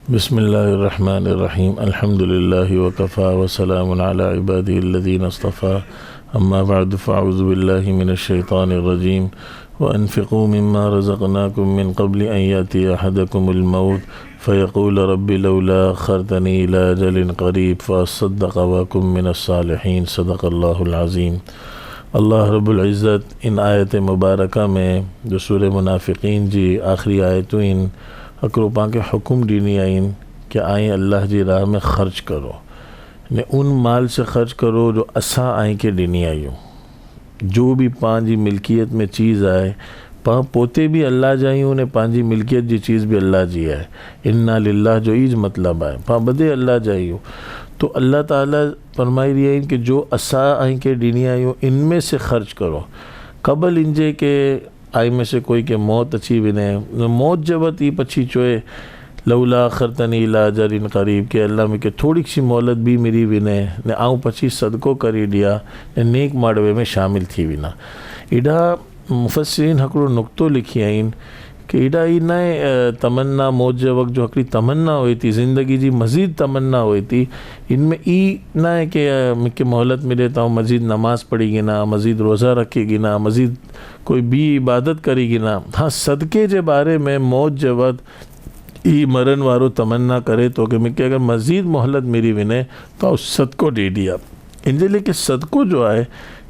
बिस्मिल्लाहिर्रहमानिर्रहीम अल्हम्दुलिल्लाहि वकफ़ा वसलामुन अला इबादिहिल्लज़ीना इस्तफ़ा अम्मा बअद फ़अऊज़ु बिल्लाहि मिनश्शैतानिर्रजीम व अनफ़िक़ू मिम्मा रज़क़नाकुम मिन क़ब्लि अन यातिया अहदकुमुल मौत फ़यक़ूल रब्बि लौला अख़्ख़रतनी इला अजलिन क़रीब फ़अस्सद्दक़ व अकुन मिनस्सालिहीन सदक़ल्लाहुल अज़ीम। अल्लाह रब्बुल इज़्ज़त इन आयत मुबारका में जो सूरह मुनाफ़िक़ीन जी आख़िरी आयतूं इन अकरो पाके हुकुम ॾिनी आहिनि कि आई अल्लाह जी राह में ख़र्च करो ने उन माल से ख़र्च करो जो असां आई के ॾिनी आहियूं। जो भी पंहिंजी मिल्कियत में चीज़ आहे पां पोते भी अल्लाह जा आहियूं ने पंहिंजी मिल्कियत जी चीज़ भी अल्लाह जी आहे। इन्ना लिल्लाह जो ईज मतलब आहे पां बदे अल्लाह जा आहियूं। तो अल्लाह ताला फरमाई रही आहिनि कि जो असां आई के ॾिनी आहियूं इनमें से ख़र्च करो क़बल इंजे के आई में से कोई के मौत अची वञे मौत जब ई पछी चोए लौला अख़्ख़रतनी इला अजलिन क़रीब के अल्लाह में के थोड़ी सी मोहलत भी मिली वञे ने आऊं पछी सदको करे ॾिया ने नेक माड़वे में शामिल थी वञा। एॾा मुफ़स्सिरीन हिकिड़ो नुक़्तो लिखी आहिनि कि एॾा ई न तमन्ना मौत जे वक़्तु जो हिकिड़ी तमन्ना हुई थी ज़िंदगी जी मज़ीद तमन्ना हुई थी इनमें ई न है कि मूंखे मोहलत मिले तो मज़ीद नमाज़ पढ़ी गिना मज़ीद रोज़ा रखे गिना मज़ीद कोई भी इबादत करी गिना। हाँ सदके जे बारे में मौत जे वक़्तु ई मरण वारो तमन्ना करे तो कि मूंखे अगर मज़ीद मोहलत मिली वञे तो सदको ॾेई ॾिया। इन जे लिए कि सदको जो आहे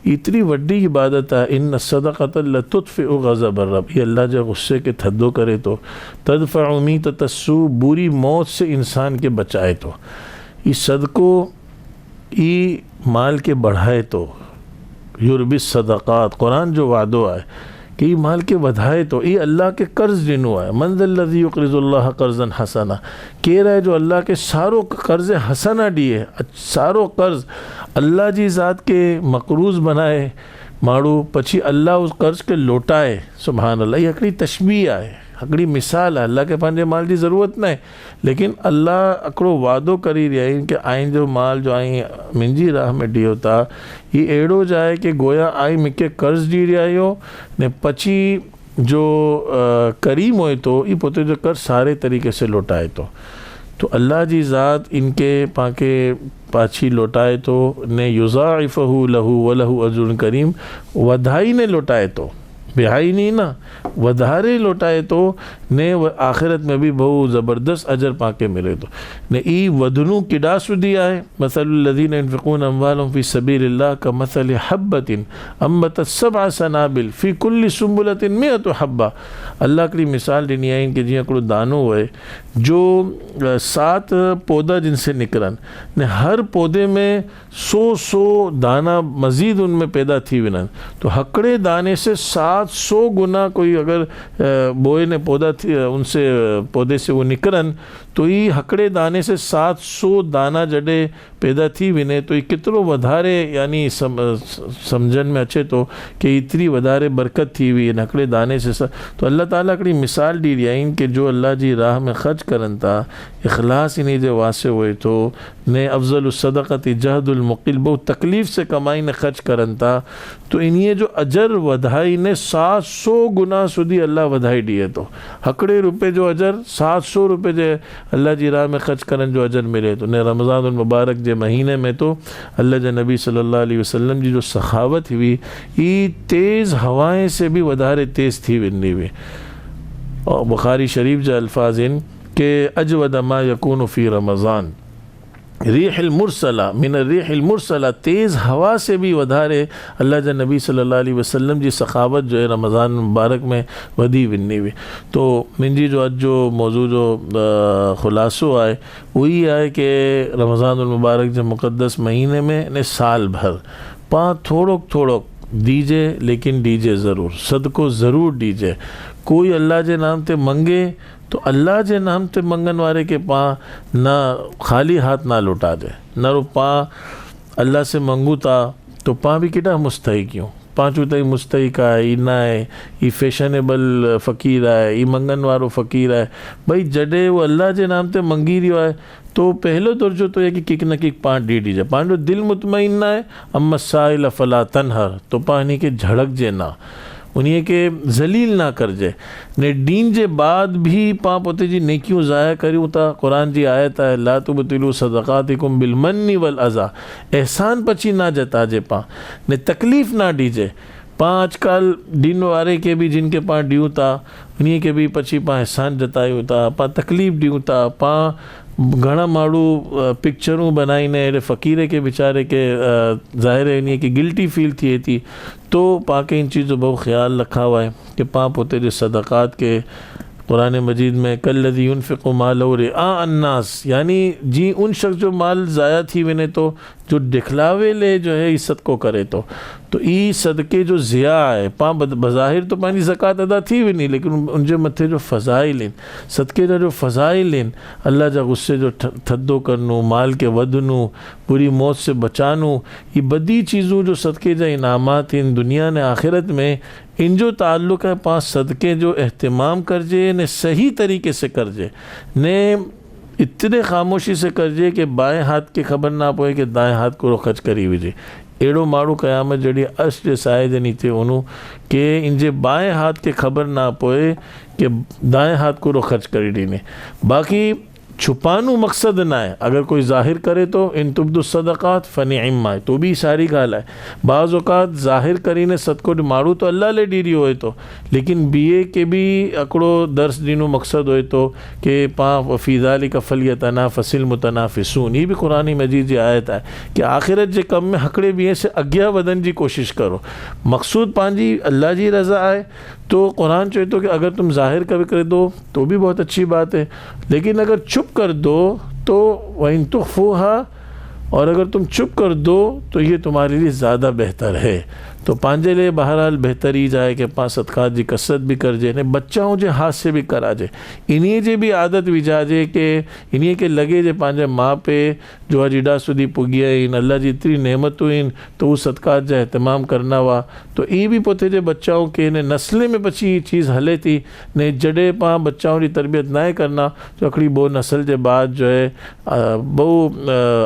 इतनी वड्डी इबादत है। इन सदक़त लतुत्फ़िउ ग़ज़ब रब ये अल्लाह जे गुस्से के थद्दो करे तो तदफ़अ मीततस्सू बुरी मौत से इंसान के बचाए तो ये सदको ई माल के बढ़ाए तो युरबिस सदक़ात कुरान जो वादो है कि ये माल के वधाए तो ये अल्लाह के कर्ज़ ॾिनो है। मन ज़ल्लज़ी युक़रिज़ुल्लाह क़र्ज़न हसना केर है जो अल्लाह के सारो कर्ज़ हसना ॾिए सारो कर्ज़ अल्लाह जी ज़ात के मक़रूज़ बनाए माण्हू पछी अल्लाह उस कर्ज़ के लौटाए। सुभान अल्लाह ये हिकिड़ी तशबीह आहे हिकिड़ी मिसाल आहे। अल्लाह के पंहिंजे माल जी ज़रूरत न आहे लेकिन अल्लाह हिकिड़ो वादो करी रहिया आहिनि कि आई जो माल जो आई मुंहिंजी राह में ॾियो था ये अहिड़ो जाए कि गोया आई मूंखे कर्ज़ ॾेई रहिया आहियो ने पछी जो करीम हुए तो ये पोते जो कर्ज़ सारे तरीक़े से लौटाए तो अल्लाह जी ज़ात इनके पाके पाछी लौटाए तो ने युज़ाइफ़हु लहू व लहू अजुरन करीम वधाई ने लौटाए तो बेहाई नहीं ना वधारे लौटाए तो ने आखिरत में भी बहु ज़बरदस्त अजर पाके मिले तो ने ई वधनू किडा सुधी आहे मसलुल लज़ीना युनफ़िक़ूना अम्वालहुम फ़ी सबीलिल्लाह कमसलि हब्बतिन अम्बतत सबअ सनाबिल फ़ी कुल्लि सुंबुलतिन मिअतु हब्बा। अल्लाह हिकिड़ी मिसाल ॾिनी आहिनि कि जीअं हिकिड़ो दानो हुए जो 7 पौधा जिनसे निकिरनि ने हर पौधे में 100 दाना मज़ीद उनमें पैदा थी वञनि तो हिकिड़े दाने से 700 गुना कोई अगर बोए ने पौधा थी उनसे पौधे से वो निकरन तो ये हिकिड़े दाने से 700 दाना जॾहिं पैदा थी वञे तो ये केतिरो वधारे यानी सम्झण में अचे तो कि एतिरी वधारे बरकत थी हुई हिकिड़े दाने से तो अल्लाह ताला हिकिड़ी मिसाल ॾी रहिया आहिनि कि जो अल्लाह जी राह में ख़र्च करनि था इख़लास इन जे वास्ते हुए तो ने अफ़ज़ल सदक़त जहदुल मुक़िल बहुत तकलीफ़ से कमाई ने ख़र्च करनि था तो इन्हीअ जो अजर वधाई ने 700 गुना सुधी अल्लाह वधाई ॾिए तो हिकिड़े रुपए जो अजर 700 रुपए जे अल्लाह जी राह में ख़र्च करण जो अजर मिले तो ने रमज़ानुल मुबारक जे महीने में तो अल्लाह जे नबी सल्लल्लाहु अलैहि वसल्लम जी जो सखावत हुई ई तेज़ हवाएं से भी वधारे तेज़ थी वेंदी हुई। और बुखारी शरीफ जा अल्फाज़ आहिनि कि अजवद मा यकूनु फ़ी रमज़ान रिहिल मुरसला मिन रिहिल मुरसला तेज़ हवा से भी वधारे अल्लाह जा नबी सल्लल्लाहु अलैहि वसल्लम जी सखावत जो है रमज़ान मुबारक में वधी वेंदी हुई। तो मुंहिंजी जो अॼु जो मौज़ू जो ख़ुलासो आहे उही आहे कि रमज़ानुल मुबारक जे मुक़द्दस महीने में ने साल भर पां थोड़ो दीजे लेकिन दीजे ज़रूर सदको ज़रूर दीजे। कोई अल्लाह जे नाम ते मंगे तो अल्लाह जे नाम ते मंगन वारे के पाँ ना खाली हाथ ना लौटा दे न रो पाँ अल्लाह से मंगू था तो पाँ भी केॾा मुस्तहिक यूं पाँचों ताईं मुस्तहिक आहे ई न आहे ई फैशनेबल फ़क़ीर आहे ई मंगन वारो फ़क़ीर आहे भई जॾहिं वो अल्लाह जे नाम ते मंगी रहियो आहे तो पहलो दर्जो तो है कि किक न किक पाँ ॾेई ॾिजे पंहिंजो दिलि मुतमइन न आहे अम्मा साइल फला तनहर तो पाँ हिन खे झड़कजे ना उन्हीं के जलील ना करजे ने दीन जे बाद भी पां पोते जी नेकियूं ज़ाया करियूं था। कुरान जी आयत है ला तुबतिलू सदक़ातिकुम बिल मन्नि वल अज़ा, एहसान पची ना जताजे पां ने तकलीफ़ ना डीजे पां अॼुकल्ह दीन वारे के भी जिनके पां ॾियूं था उन्हीं के भी पची पां एहसान जतायूं था, पां तकलीफ़ ॾियूं था, पां घणा माण्हू पिक्चरूं बनाईने अहिड़े फ़क़ीर के वीचारे के ज़ाहिर है इन्हीं की गिल्टी फील थिए थी। तो पां के इन चीज़ जो बहुत ख़्याल रखा हुआ है कि पां पोते जे सदक़ात के कुरान मजीद में कल्लज़ी युनफ़िक़ु मालहु रिआ अन्नास, यानी जी उन शख्स जो माल ज़ाया थी वञे तो जो दिखलावे ले जो है सदको करे तो ई सदके जो ज़िया है पां बज़ाहिर तो पंहिंजी ज़कात अदा थी वञी, लेकिन उनजे मथे जो फ़ज़ाइल आहिनि सदके जा जो फ़ज़ाइल आहिनि अल्लाह जा गुस्से जो थधो करनू, माल के वधनू, बुरी मौत से बचानू, ये बदी चीज़ों जो सदके जा इनामात इन दुनिया ने आखिरत में इन जो ताल्लुक़ है पां सदके जो एहतमाम करजे ने सही तरीके से करजे ने इतने खामोशी से करजे कि बाएं हाथ के ख़बर ना पए कि दाएं हाथ को ख़र्च करी विझे। अहिड़ो माण्हू क़यामत जहिड़ी अर्श जे साए जे नीचे वञू कि इनजे बाएं हाथ के ख़बर ना पए कि दाएं हाथ को ख़र्च करी ॾिने। बाक़ी छुपानू मकसद ना है, अगर कोई ज़ाहिर करे तो इन तुब्दु सदक़ात फ़निअम्मा है तो भी सारी ॻाल्हि है। बाज़ औक़ात ज़ाहिर करीने सदको माण्हू तो अल्लाह ले ॾीरी होए तो, लेकिन ॿिए के भी हिकिड़ो दर्स ॾिनो मक़सद होए तो कि पां फ़ी ज़ालिका फ़लियतनाफ़सिल मुतनाफ़िसून, ये भी कुरान मजीद जी आयत है कि आख़िरत जे कम में हिकिड़े ॿिए से अॻियां वधण जी कोशिश करो। मक़सूद पंहिंजी अल्लाह जी रज़ा है तो कुरान चए तो कि अगर तुम ज़ाहिर कर दो तो भी बहुत अच्छी बात है, लेकिन अगर चुप कर दो तो वइन तुख़्फ़ूहा, और अगर तुम चुप कर दो तो ये तुम्हारे लिए ज़्यादा बेहतर है। तो पंहिंजे लिए बहरहाल बेहतर ई जाए कि पां सदक़ात जी कसरत भी करजे ने बच्चाओं जे हाथ से भी कराजे, इन्हीं जे भी आदत विझाजे कि इन्हीं के लगे जे पंहिंजे माउ पीउ जो अॼु एॾा सुधी पुॻिया आहिनि, अल्लाह जी एतिरी नेमतूं आहिनि तो उहो सदक़ात जा एहतमाम करना हुआ तो ये भी पोते जे बच्चाओं के ने नस्ल में बची ये चीज़ हले थी ने जॾहिं पां बच्चाओं की तरबियत ना करना तो हिकिड़ी ॿियो नस्ल जे बाद जो है बहु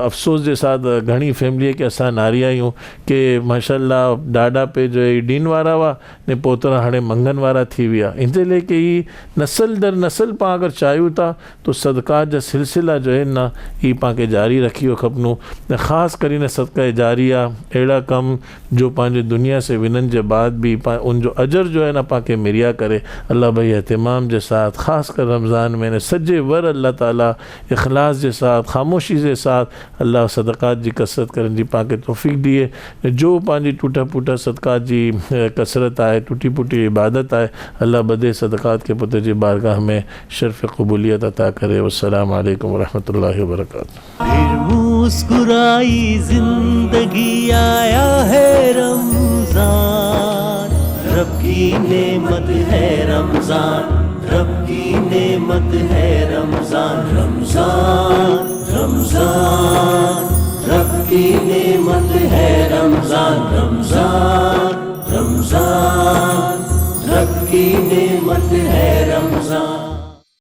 अफ़सोस जे साथ घणी फैमिली के असां नारी आहियूं कि माशाअल्लाह ॾाढा पे जो है डीन वारा हुआ ने पोतरा हाणे मंगन वारा थी विया। इन लिए कि ही नस्ल दर नस्ल पां अगर चाहियूं था तो सदक़ात जा सिलसिला जो है ना ही पां के जारी रखियो खपनू ने ख़ासि करीने सदक़ा जारिया अहिड़ा कम जो पंहिंजे दुनिया से विनन जे बाद भी उनजो अजर जो है ना पां के मिरिया करे। अल्लाह भाई एहतमाम के साथ ख़ासि कर रमज़ान में ने सजे वर अल्लाह ताला इखलास के साथ खामोशी के साथ अल्लाह सदक़ात जी कसरत करने की पां के तौफ़ीक़ दिए। जो पंहिंजी टूटा फूटा सदक़ात जी कसरत है, टूटी फूटी इबादत है, अल्लाह बदे सदक़ात के पुत्र जी बारगाह में शर्फ़ क़बूलियत अता करे। वस्सलामु अलैकुम वरहमतुल्लाहि वबरकातुहू। फिर मुस्कुराई जिंदगी आया है रमज़ान, रब की नेमत है रमज़ान, रब की नेमत है रमज़ान, रमज़ान रमज़ान रब की नेमत है रमज़ान, रमज़ान रमज़ान रब की नेमत है रमज़ान।